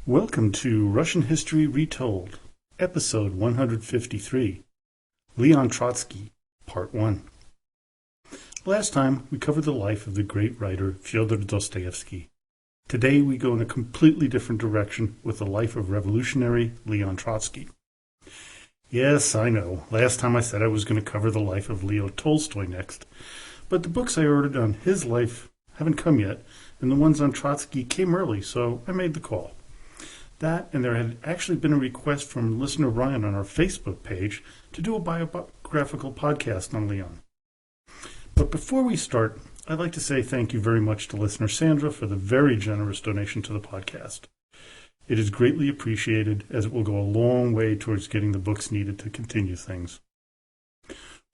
Welcome to Russian History Retold, Episode 153, Leon Trotsky, Part 1. Last time, we covered the life of the great writer Fyodor Dostoevsky. Today, we go in a completely different direction with the life of revolutionary Leon Trotsky. Yes, I know, last time I said I was going to cover the life of Leo Tolstoy next, but the books I ordered on his life haven't come yet, and the ones on Trotsky came early, so I made the call. That, and there had actually been a request from listener Ryan on our Facebook page to do a biographical podcast on Leon. But before we start, I'd like to say thank you very much to listener Sandra for the very generous donation to the podcast. It is greatly appreciated, as it will go a long way towards getting the books needed to continue things.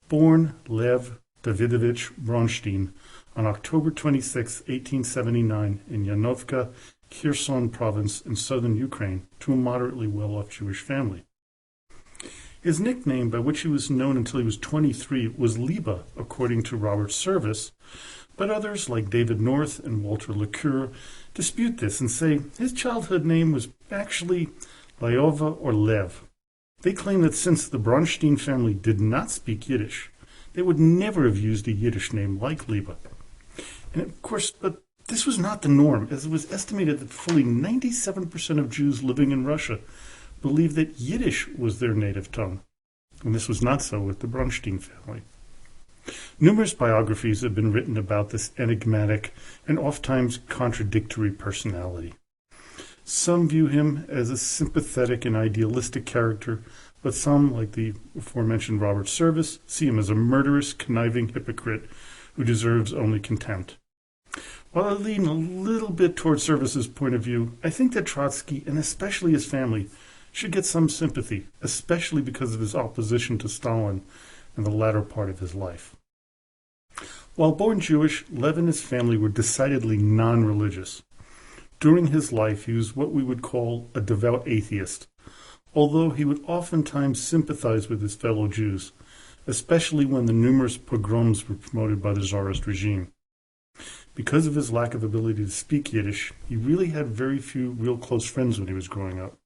Born Lev Davidovich Bronstein on October 26, 1879 in Yanovka, Kherson province in southern Ukraine, to a moderately well-off Jewish family. His nickname, by which he was known until he was 23, was Liba, according to Robert Service, but others, like David North and Walter LeCure, dispute this and say his childhood name was actually Lyova or Lev. They claim that since the Bronstein family did not speak Yiddish, they would never have used a Yiddish name like Liba. And of course, but this was not the norm, as it was estimated that fully 97% of Jews living in Russia believed that Yiddish was their native tongue, and this was not so with the Bronstein family. Numerous biographies have been written about this enigmatic and oft-times contradictory personality. Some view him as a sympathetic and idealistic character, but some, like the aforementioned Robert Service, see him as a murderous, conniving hypocrite who deserves only contempt. While I lean a little bit toward Service's point of view, I think that Trotsky, and especially his family, should get some sympathy, especially because of his opposition to Stalin in the latter part of his life. While born Jewish, Lev and his family were decidedly non-religious. During his life, he was what we would call a devout atheist, although he would oftentimes sympathize with his fellow Jews, especially when the numerous pogroms were promoted by the Tsarist regime. Because of his lack of ability to speak Yiddish, he really had very few real close friends when he was growing up.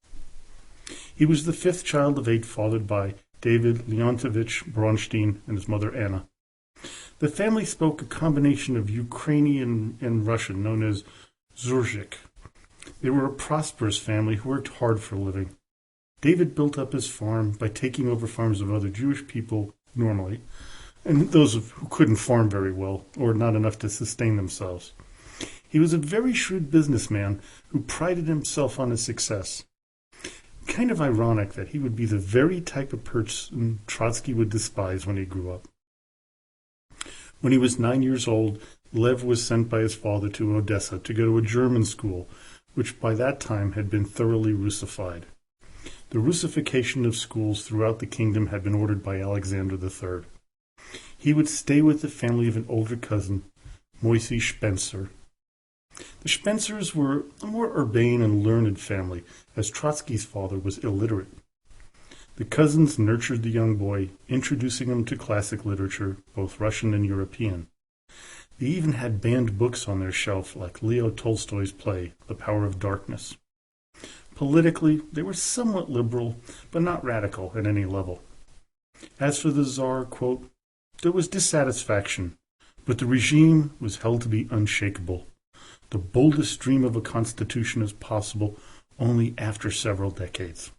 He was the fifth child of 8 fathered by David Leontovich Bronstein and his mother Anna. The family spoke a combination of Ukrainian and Russian known as Zurzik. They were a prosperous family who worked hard for a living. David built up his farm by taking over farms of other Jewish people normally, and those who couldn't farm very well, or not enough to sustain themselves. He was a very shrewd businessman who prided himself on his success. Kind of ironic that he would be the very type of person Trotsky would despise when he grew up. When he was 9 years old, Lev was sent by his father to Odessa to go to a German school, which by that time had been thoroughly Russified. The Russification of schools throughout the kingdom had been ordered by Alexander III. He would stay with the family of an older cousin, Moisey Spencer. The Spencers were a more urbane and learned family, as Trotsky's father was illiterate. The cousins nurtured the young boy, introducing him to classic literature, both Russian and European. They even had banned books on their shelf, like Leo Tolstoy's play, The Power of Darkness. Politically, they were somewhat liberal, but not radical at any level. As for the Tsar, quote, there was dissatisfaction, but the regime was held to be unshakable. The boldest dream of a constitution is possible only after several decades.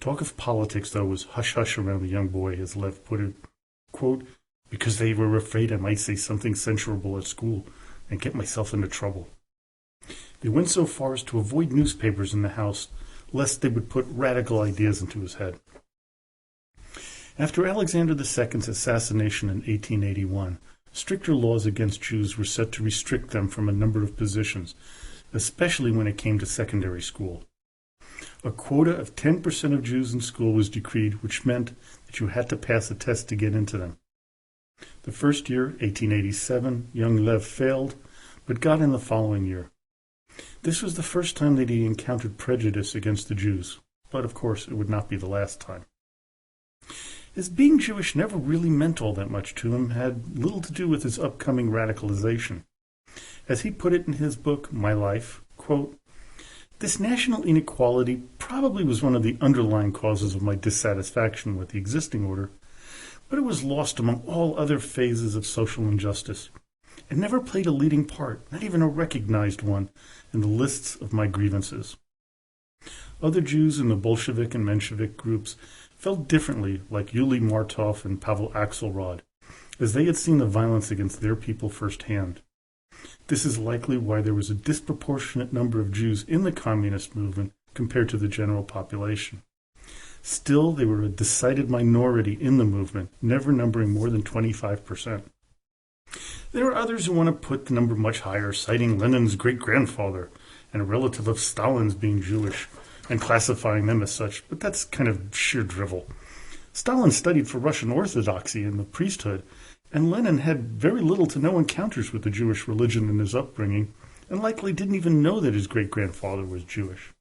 Talk of politics, though, was hush-hush around the young boy, as Lev put it, quote, because they were afraid I might say something censurable at school and get myself into trouble. They went so far as to avoid newspapers in the house, lest they would put radical ideas into his head. After Alexander II's assassination in 1881, stricter laws against Jews were set to restrict them from a number of positions, especially when it came to secondary school. A quota of 10% of Jews in school was decreed, which meant that you had to pass a test to get into them. The first year, 1887, young Lev failed, but got in the following year. This was the first time that he encountered prejudice against the Jews, but of course it would not be the last time. His being Jewish never really meant all that much to him, had little to do with his upcoming radicalization. As he put it in his book, My Life, quote, This national inequality probably was one of the underlying causes of my dissatisfaction with the existing order, but it was lost among all other phases of social injustice. It never played a leading part, not even a recognized one, in the lists of my grievances. Other Jews in the Bolshevik and Menshevik groups felt differently, like Yuli Martov and Pavel Axelrod, as they had seen the violence against their people firsthand. This is likely why there was a disproportionate number of Jews in the communist movement compared to the general population. Still, they were a decided minority in the movement, never numbering more than 25%. There are others who want to put the number much higher, citing Lenin's great-grandfather and a relative of Stalin's being Jewish, and classifying them as such, but that's kind of sheer drivel. Stalin studied for Russian Orthodoxy in the priesthood, and Lenin had very little to no encounters with the Jewish religion in his upbringing, and likely didn't even know that his great-grandfather was Jewish.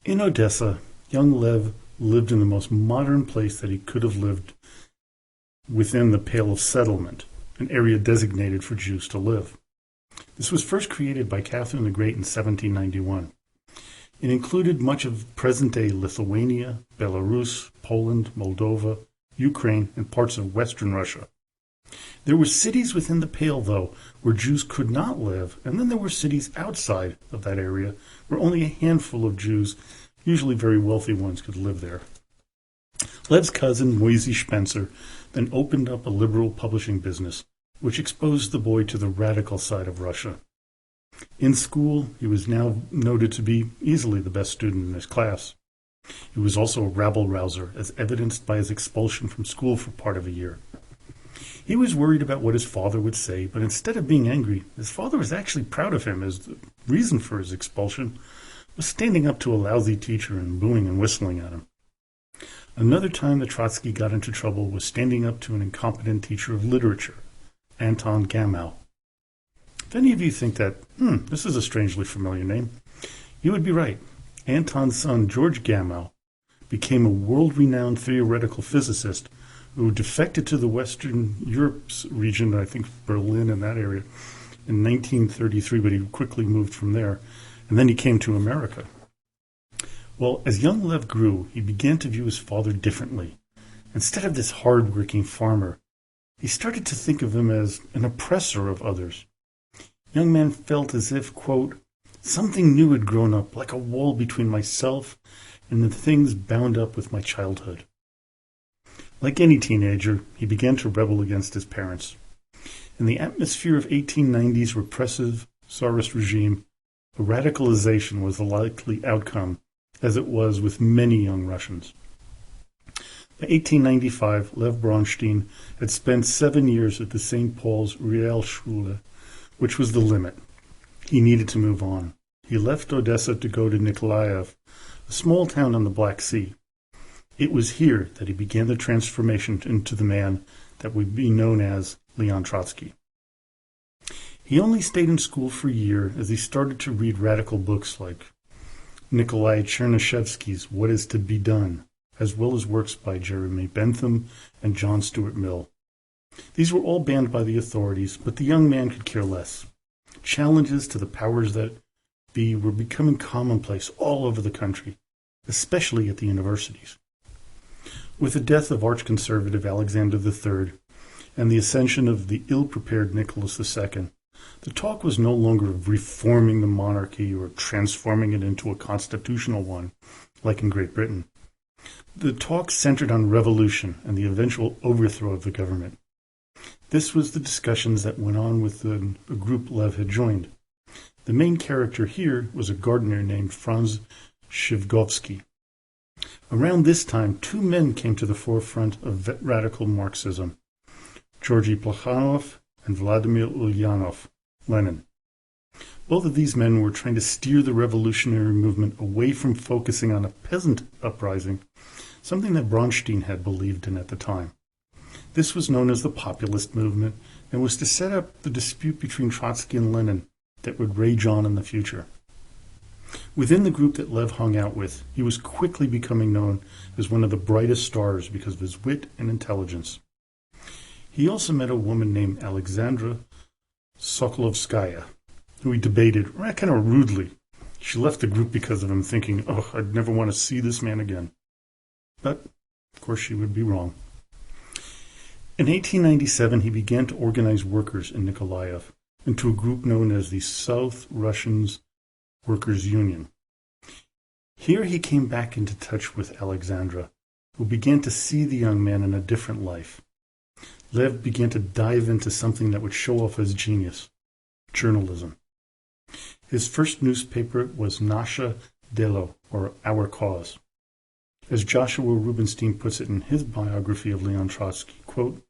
In Odessa, young Lev lived in the most modern place that he could have lived within the Pale of Settlement, an area designated for Jews to live. This was first created by Catherine the Great in 1791. It included much of present-day Lithuania, Belarus, Poland, Moldova, Ukraine, and parts of Western Russia. There were cities within the Pale, though, where Jews could not live, and then there were cities outside of that area where only a handful of Jews, usually very wealthy ones, could live there. Lev's cousin, Moisey Spencer, then opened up a liberal publishing business, which exposed the boy to the radical side of Russia. In school, he was now noted to be easily the best student in his class. He was also a rabble-rouser, as evidenced by his expulsion from school for part of a year. He was worried about what his father would say, but instead of being angry, his father was actually proud of him, as the reason for his expulsion was standing up to a lousy teacher and booing and whistling at him. Another time that Trotsky got into trouble was standing up to an incompetent teacher of literature, Anton Gamow. If any of you think that, this is a strangely familiar name, you would be right. Anton's son, George Gamow, became a world-renowned theoretical physicist who defected to the Western Europe's region, I think Berlin and that area, in 1933, but he quickly moved from there, and then he came to America. Well, as young Lev grew, he began to view his father differently. Instead of this hard-working farmer, he started to think of him as an oppressor of others. Young man felt as if, quote, something new had grown up, like a wall between myself and the things bound up with my childhood. Like any teenager, he began to rebel against his parents. In the atmosphere of 1890's repressive Tsarist regime, a radicalization was the likely outcome, as it was with many young Russians. By 1895, Lev Bronstein had spent 7 years at the St. Paul's Realschule, which was the limit. He needed to move on. He left Odessa to go to Nikolaev, a small town on the Black Sea. It was here that he began the transformation into the man that would be known as Leon Trotsky. He only stayed in school for a year as he started to read radical books like Nikolai Chernyshevsky's What is to be Done, as well as works by Jeremy Bentham and John Stuart Mill. These were all banned by the authorities, but the young man could care less. Challenges to the powers that be were becoming commonplace all over the country, especially at the universities. With the death of arch-conservative Alexander III and the ascension of the ill-prepared Nicholas II, the talk was no longer of reforming the monarchy or transforming it into a constitutional one, like in Great Britain. The talk centered on revolution and the eventual overthrow of the government. This was the discussions that went on with a group Lev had joined. The main character here was a gardener named Franz Shivgovsky. Around this time, 2 men came to the forefront of radical Marxism, Georgy Plekhanov and Vladimir Ulyanov, Lenin. Both of these men were trying to steer the revolutionary movement away from focusing on a peasant uprising, something that Bronstein had believed in at the time. This was known as the populist movement and was to set up the dispute between Trotsky and Lenin that would rage on in the future. Within the group that Lev hung out with, he was quickly becoming known as one of the brightest stars because of his wit and intelligence. He also met a woman named Alexandra Sokolovskaya, who he debated kind of rudely. She left the group because of him, thinking, "Oh, I'd never want to see this man again." But, of course, she would be wrong. In 1897, he began to organize workers in Nikolaev into a group known as the South Russians Workers' Union. Here he came back into touch with Alexandra, who began to see the young man in a different life. Lev began to dive into something that would show off his genius: journalism. His first newspaper was Nasze Delo, or Our Cause. As Joshua Rubinstein puts it in his biography of Leon Trotsky, quote,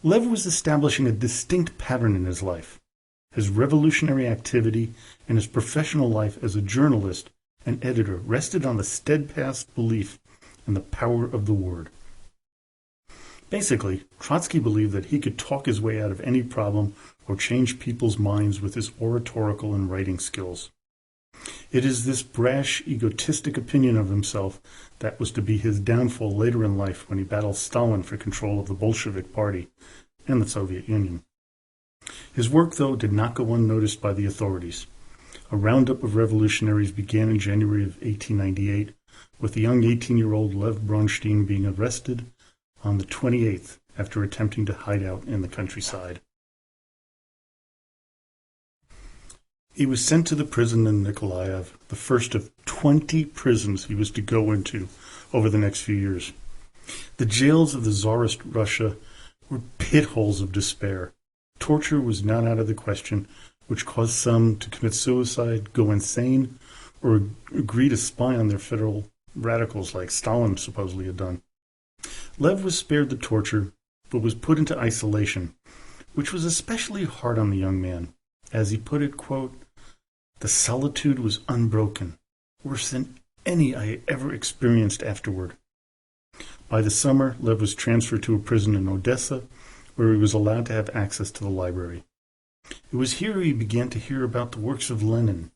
"Lev was establishing a distinct pattern in his life. His revolutionary activity and his professional life as a journalist and editor rested on the steadfast belief in the power of the word." Basically, Trotsky believed that he could talk his way out of any problem or change people's minds with his oratorical and writing skills. It is this brash, egotistic opinion of himself that was to be his downfall later in life when he battled Stalin for control of the Bolshevik Party and the Soviet Union. His work, though, did not go unnoticed by the authorities. A roundup of revolutionaries began in January of 1898, with the young 18-year-old Lev Bronstein being arrested on the 28th after attempting to hide out in the countryside. He was sent to the prison in Nikolaev, the first of 20 prisons he was to go into over the next few years. The jails of the Tsarist Russia were pit holes of despair. Torture was not out of the question, which caused some to commit suicide, go insane, or agree to spy on their federal radicals like Stalin supposedly had done. Lev was spared the torture, but was put into isolation, which was especially hard on the young man. As he put it, quote, "The solitude was unbroken, worse than any I had ever experienced afterward." By the summer, Lev was transferred to a prison in Odessa, where he was allowed to have access to the library. It was here he began to hear about the works of Lenin,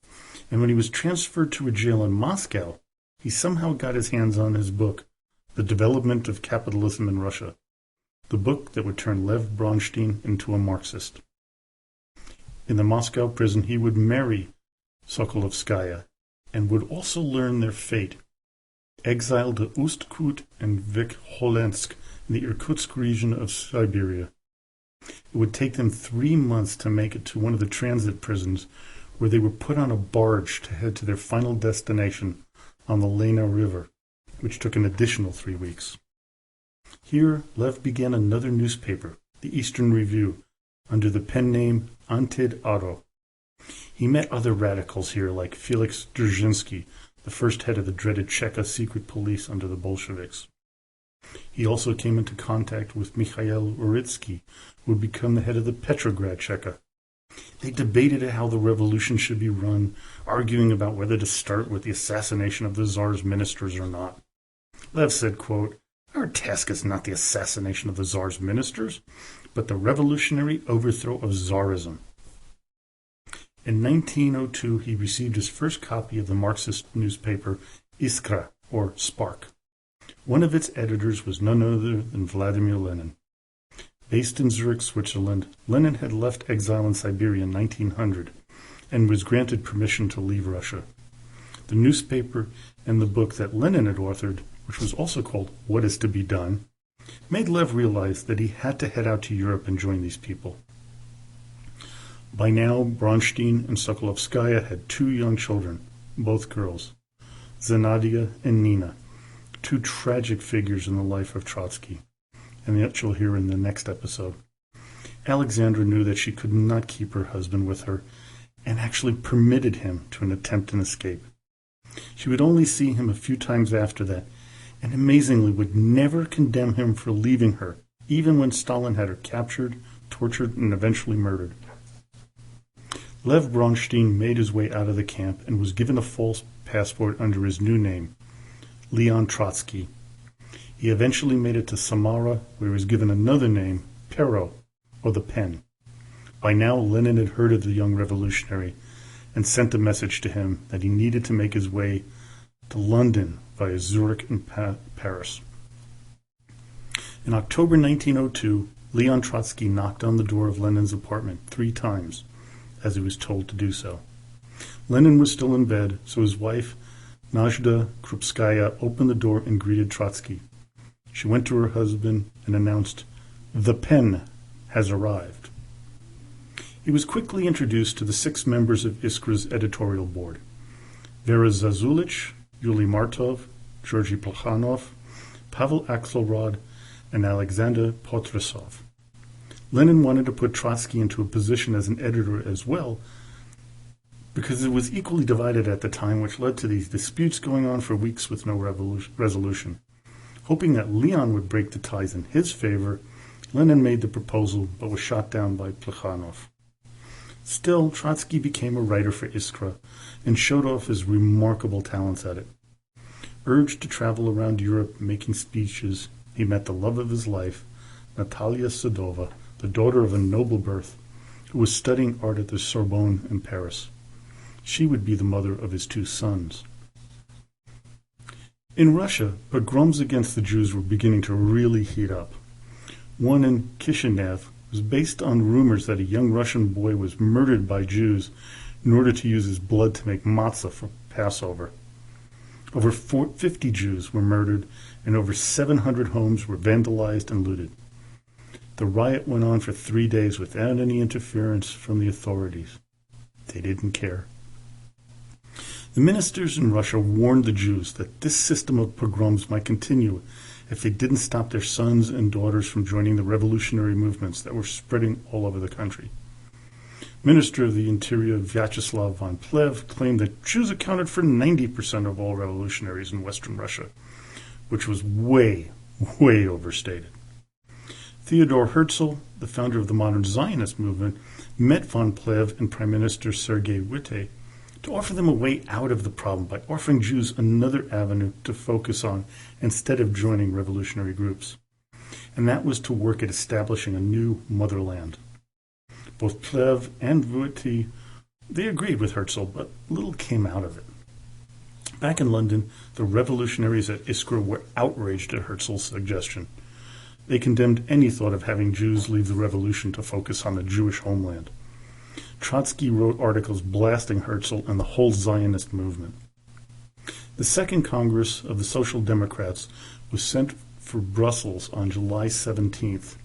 and when he was transferred to a jail in Moscow, he somehow got his hands on his book, The Development of Capitalism in Russia, the book that would turn Lev Bronstein into a Marxist. In the Moscow prison, he would marry Sokolovskaya and would also learn their fate. Exiled to Ust-Kut and Vikholensk in the Irkutsk region of Siberia. It would take them 3 months to make it to one of the transit prisons, where they were put on a barge to head to their final destination on the Lena River, which took an additional 3 weeks. Here, Lev began another newspaper, the Eastern Review, under the pen name Antid Aro. He met other radicals here like Felix Dzerzhinsky, the first head of the dreaded Cheka secret police under the Bolsheviks. He also came into contact with Mikhail Uritsky, who would become the head of the Petrograd Cheka. They debated how the revolution should be run, arguing about whether to start with the assassination of the Tsar's ministers or not. Lev said, quote, "Our task is not the assassination of the Tsar's ministers, but the revolutionary overthrow of Tsarism." In 1902, he received his first copy of the Marxist newspaper Iskra, or Spark. One of its editors was none other than Vladimir Lenin. Based in Zurich, Switzerland, Lenin had left exile in Siberia in 1900 and was granted permission to leave Russia. The newspaper and the book that Lenin had authored, which was also called What Is to Be Done, made Lev realize that he had to head out to Europe and join these people. By now, Bronstein and Sokolovskaya had 2 young children, both girls, Zinaida and Nina, 2 tragic figures in the life of Trotsky, and that you'll hear in the next episode. Alexandra knew that she could not keep her husband with her, and actually permitted him to attempt an escape. She would only see him a few times after that, and amazingly would never condemn him for leaving her, even when Stalin had her captured, tortured, and eventually murdered. Lev Bronstein made his way out of the camp and was given a false passport under his new name, Leon Trotsky. He eventually made it to Samara, where he was given another name, Pero, or the Pen. By now, Lenin had heard of the young revolutionary and sent a message to him that he needed to make his way to London via Zurich and Paris. In October 1902, Leon Trotsky knocked on the door of Lenin's apartment 3 times, as he was told to do so. Lenin was still in bed, so his wife, Nazhda Krupskaya, opened the door and greeted Trotsky. She went to her husband and announced, "The pen has arrived." He was quickly introduced to the 6 members of Iskra's editorial board: Vera Zazulich, Yuli Martov, Georgy Plekhanov, Pavel Axelrod, and Alexander Potrasov. Lenin wanted to put Trotsky into a position as an editor as well, because it was equally divided at the time, which led to these disputes going on for weeks with no resolution. Hoping that Leon would break the ties in his favor, Lenin made the proposal but was shot down by Plekhanov. Still, Trotsky became a writer for Iskra and showed off his remarkable talents at it. Urged to travel around Europe making speeches, he met the love of his life, Natalia Sadova, the daughter of a noble birth, who was studying art at the Sorbonne in Paris. She would be the mother of his 2 sons. In Russia, pogroms against the Jews were beginning to really heat up. One in Kishinev was based on rumors that a young Russian boy was murdered by Jews in order to use his blood to make matzah for Passover. Over 50 Jews were murdered, and over 700 homes were vandalized and looted. The riot went on for 3 days without any interference from the authorities. They didn't care. The ministers in Russia warned the Jews that this system of pogroms might continue if they didn't stop their sons and daughters from joining the revolutionary movements that were spreading all over the country. Minister of the Interior Vyacheslav von Plev claimed that Jews accounted for 90% of all revolutionaries in Western Russia, which was way overstated. Theodor Herzl, the founder of the modern Zionist movement, met von Plev and Prime Minister Sergei Witte to offer them a way out of the problem by offering Jews another avenue to focus on instead of joining revolutionary groups. And that was to work at establishing a new motherland. Both Plev and Witte, they agreed with Herzl, but little came out of it. Back in London, the revolutionaries at Iskra were outraged at Herzl's suggestion. They condemned any thought of having Jews leave the revolution to focus on the Jewish homeland. Trotsky wrote articles blasting Herzl and the whole Zionist movement. The Second Congress of the Social Democrats was sent for Brussels on July 17th,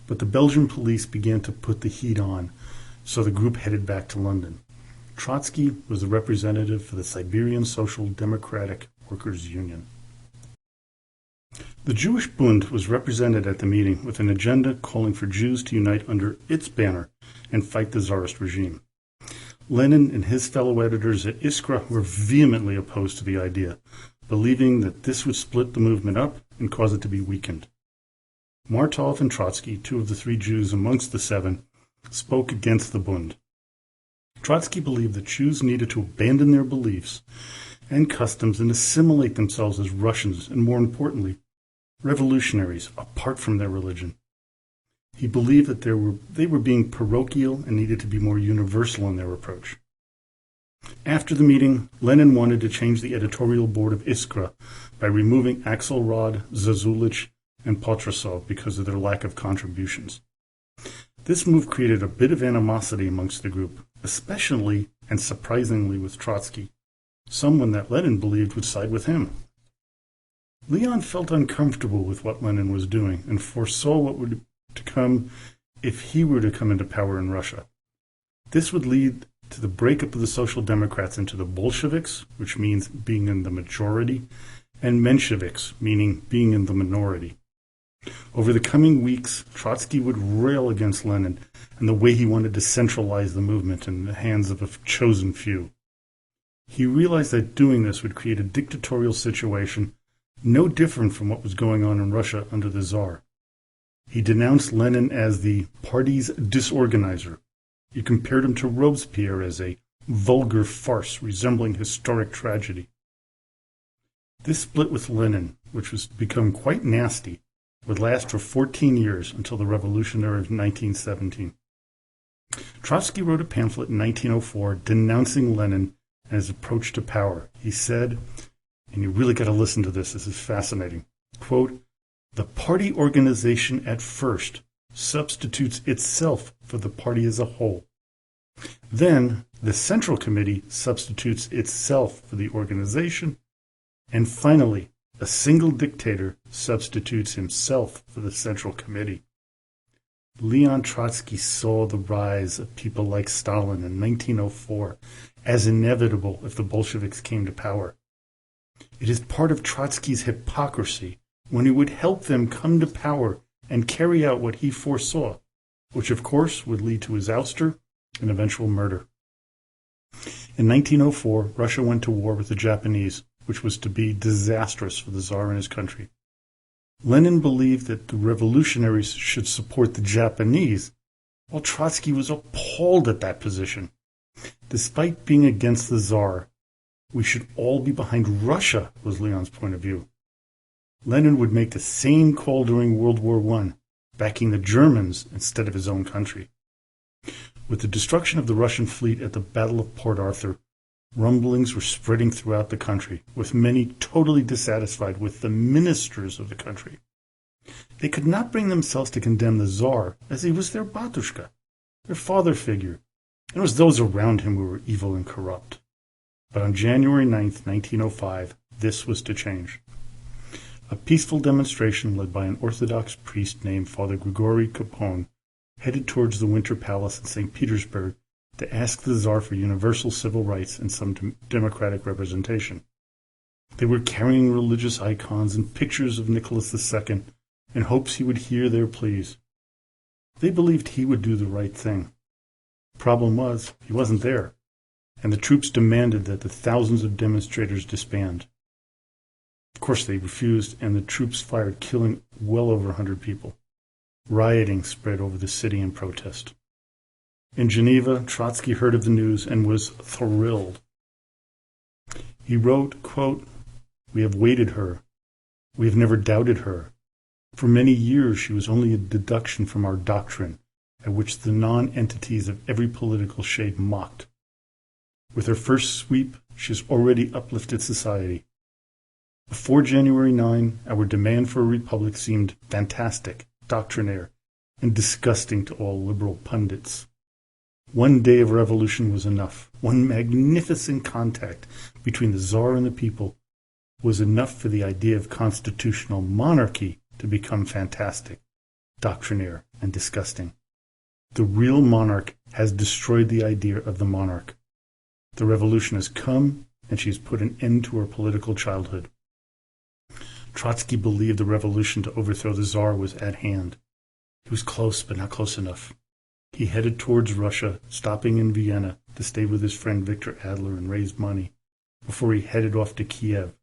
but the Belgian police began to put the heat on, so the group headed back to London. Trotsky was the representative for the Siberian Social Democratic Workers' Union. The Jewish Bund was represented at the meeting with an agenda calling for Jews to unite under its banner and fight the Tsarist regime. Lenin and his fellow editors at Iskra were vehemently opposed to the idea, believing that this would split the movement up and cause it to be weakened. Martov and Trotsky, 2 of the 3 Jews amongst the 7, spoke against the Bund. Trotsky believed that Jews needed to abandon their beliefs and customs and assimilate themselves as Russians and, more importantly, revolutionaries apart from their religion. He believed that they were being parochial and needed to be more universal in their approach. After the meeting, Lenin wanted to change the editorial board of Iskra by removing Axelrod, Zazulich, and Potrasov because of their lack of contributions. This move created a bit of animosity amongst the group, especially and surprisingly with Trotsky, someone that Lenin believed would side with him. Leon felt uncomfortable with what Lenin was doing and foresaw what would to come if he were to come into power in Russia. This would lead to the breakup of the Social Democrats into the Bolsheviks, which means being in the majority, and Mensheviks, meaning being in the minority. Over the coming weeks, Trotsky would rail against Lenin and the way he wanted to centralize the movement in the hands of a chosen few. He realized that doing this would create a dictatorial situation no different from what was going on in Russia under the Tsar. He denounced Lenin as the party's disorganizer. He compared him to Robespierre as a vulgar farce resembling historic tragedy. This split with Lenin, which was to become quite nasty, would last for 14 years until the revolution of 1917. Trotsky wrote a pamphlet in 1904 denouncing Lenin and his approach to power. He said, and you really got to listen to this is fascinating, quote, "The party organization at first substitutes itself for the party as a whole. Then the Central Committee substitutes itself for the organization. And finally, a single dictator substitutes himself for the Central Committee. Leon Trotsky saw the rise of people like Stalin in 1904 as inevitable if the Bolsheviks came to power. It is part of Trotsky's hypocrisy when he would help them come to power and carry out what he foresaw, which of course would lead to his ouster and eventual murder. In 1904, Russia went to war with the Japanese, which was to be disastrous for the Tsar and his country. Lenin believed that the revolutionaries should support the Japanese, while Trotsky was appalled at that position. Despite being against the Tsar, we should all be behind Russia, was Leon's point of view. Lenin would make the same call during World War I, backing the Germans instead of his own country. With the destruction of the Russian fleet at the Battle of Port Arthur, rumblings were spreading throughout the country, with many totally dissatisfied with the ministers of the country. They could not bring themselves to condemn the Tsar, as he was their batushka, their father figure, and it was those around him who were evil and corrupt. But on January 9th, 1905, this was to change. A peaceful demonstration led by an Orthodox priest named Father Grigory Kopon headed towards the Winter Palace in St. Petersburg to ask the Tsar for universal civil rights and some democratic representation. They were carrying religious icons and pictures of Nicholas II in hopes he would hear their pleas. They believed he would do the right thing. The problem was, he wasn't there, and the troops demanded that the thousands of demonstrators disband. Of course, they refused, and the troops fired, killing well over 100 people. Rioting spread over the city in protest. In Geneva, Trotsky heard of the news and was thrilled. He wrote, quote, "We have weighted her. We have never doubted her. For many years she was only a deduction from our doctrine, at which the non-entities of every political shade mocked. With her first sweep, she has already uplifted society. Before January 9, our demand for a republic seemed fantastic, doctrinaire, and disgusting to all liberal pundits. One day of revolution was enough. One magnificent contact between the Tsar and the people was enough for the idea of constitutional monarchy to become fantastic, doctrinaire, and disgusting. The real monarch has destroyed the idea of the monarch. The revolution has come, and she has put an end to her political childhood." Trotsky believed the revolution to overthrow the Tsar was at hand. He was close, but not close enough. He headed towards Russia, stopping in Vienna to stay with his friend Victor Adler and raise money, before he headed off to Kiev,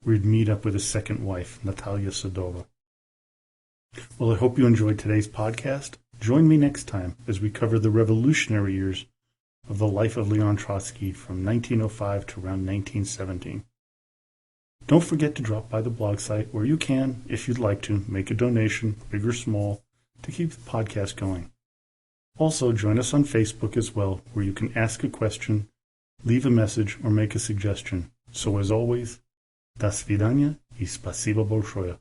where he'd meet up with his second wife, Natalia Sadova. Well, I hope you enjoyed today's podcast. Join me next time as we cover the revolutionary years of the life of Leon Trotsky from 1905 to around 1917. Don't forget to drop by the blog site where you can, if you'd like to, make a donation, big or small, to keep the podcast going. Also, join us on Facebook as well, where you can ask a question, leave a message, or make a suggestion. So as always, до свидания и спасибо большое.